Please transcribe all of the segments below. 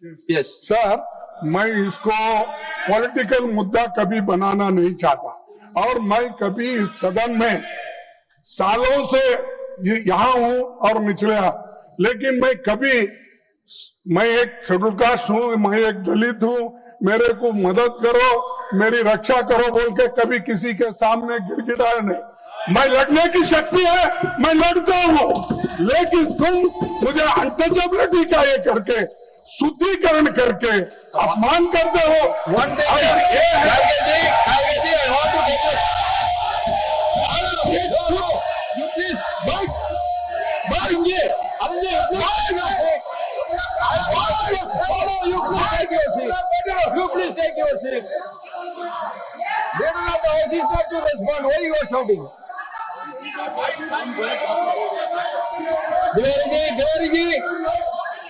Yes. Sir, मैं इसको political मुद्दा कभी बनाना नहीं चाहता और मैं कभी इस सदन में सालों से यहाँ हूँ और निचला, लेकिन मैं एक शेड्यूल कास्ट हूँ, मैं एक दलित हूँ, मेरे को मदद करो, मेरी रक्षा करो बोल के कभी किसी के सामने गिड़गिड़ाया नहीं। मैं लड़ने की शक्ति है, मैं लड़ता हूँ, लेकिन तुम मुझे अनटचेबिलिटी का ये करके शुद्धिकरण करके अपमान करते हो। You please take your seat. Leader of the House is not to respond. Why you are shouting?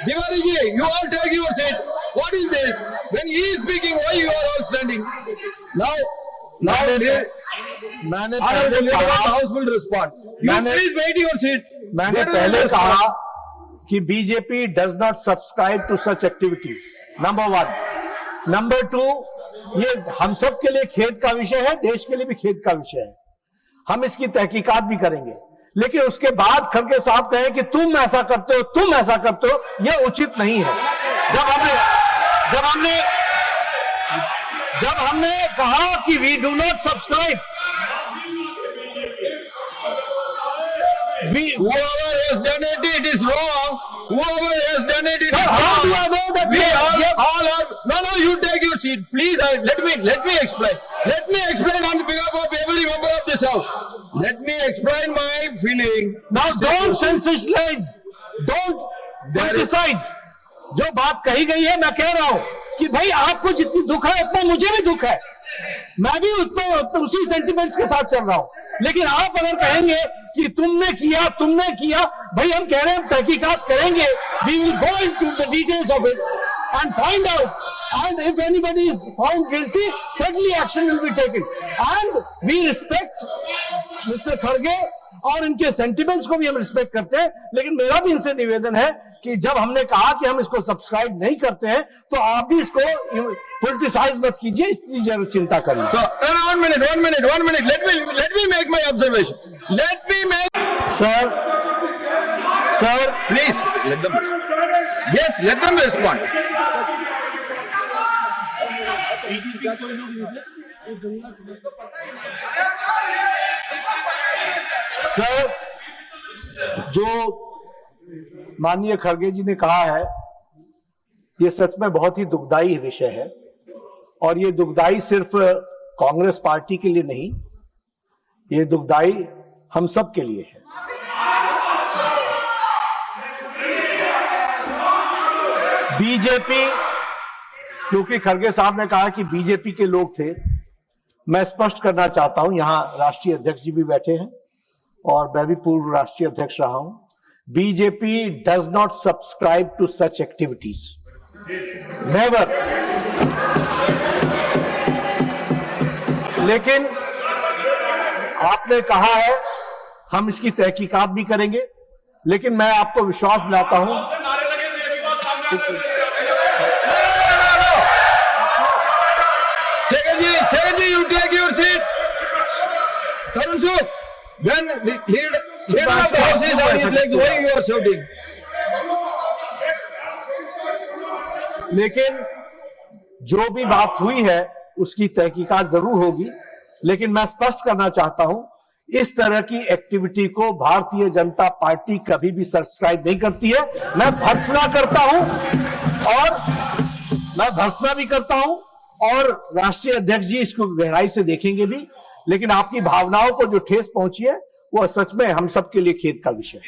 Tiwari, you all take your seat. What is this? When he is speaking, why you are all standing? Now, मैंने Honorable Leader of the House will respond. You please wait your seat. मैंने पहले कहा कि BJP does not subscribe to such activities, number 1। Number 2, ये हम सब के लिए खेद का विषय है, देश के लिए भी खेद का विषय है। हम इसकी तहकीकात भी करेंगे, लेकिन उसके बाद खड़गे साहब कहें कि तुम ऐसा करते हो, तुम ऐसा करते हो, यह उचित नहीं है। जब हमने कहा कि we do not subscribe, Whoever has done it, it is wrong. Whoever has done it, it Sir, is how wrong. do I know that We we all are. No, you take your seat, please. Let me explain. Let me explain on behalf of every member of this house. Let me explain my feeling. Now don't sensationalize, don't criticize. जो बात कही गई है, मैं कह रहा हूं कि भाई आपको जितनी दुख है उतना मुझे भी दुख है, मैं भी उतना उसी सेंटिमेंट्स के साथ चल रहा हूं। लेकिन आप अगर कहेंगे कि तुमने किया, भाई हम कह रहे हैं तहकीकात करेंगे, we will go into the details of it and find out, and if anybody is found guilty, certainly action will be taken, and we respect Mr. खड़गे और इनके सेंटिमेंट्स को भी हम रिस्पेक्ट करते हैं। लेकिन मेरा भी इनसे निवेदन है कि जब हमने कहा कि हम इसको सब्सक्राइब नहीं करते हैं, तो आप भी इसको पॉलिटिसाइज मत कीजिए, इसकी जरूर चिंता करिए। So, one minute. Let me make my observation. Sir, please let them. Yes, let them respond. Sir, जो माननीय खड़गे जी ने कहा है, ये सच में बहुत ही दुखदाई विषय है, और ये दुखदाई सिर्फ कांग्रेस पार्टी के लिए नहीं, ये दुखदाई हम सब के लिए है। बीजेपी, क्योंकि खड़गे साहब ने कहा कि बीजेपी के लोग थे, मैं स्पष्ट करना चाहता हूं, यहां राष्ट्रीय अध्यक्ष जी भी बैठे हैं और मैं भी पूर्व राष्ट्रीय अध्यक्ष रहा हूं। BJP does not subscribe to such activities, never. लेकिन आपने कहा है हम इसकी तहकीकात भी करेंगे, लेकिन मैं आपको विश्वास दिलाता हूं, Second, you take your seat. Tarun Suk, when the leader of the house is on his legs, why you are shouting? लेकिन जो भी बात हुई है उसकी तहकीकात जरूर होगी, लेकिन मैं स्पष्ट करना चाहता हूं, इस तरह की एक्टिविटी को भारतीय जनता पार्टी कभी भी सब्सक्राइब नहीं करती है। मैं भर्त्सना भी करता हूं और राष्ट्रीय अध्यक्ष जी इसको गहराई से देखेंगे भी, लेकिन आपकी भावनाओं को जो ठेस पहुंची है वो सच में हम सबके लिए खेद का विषय है।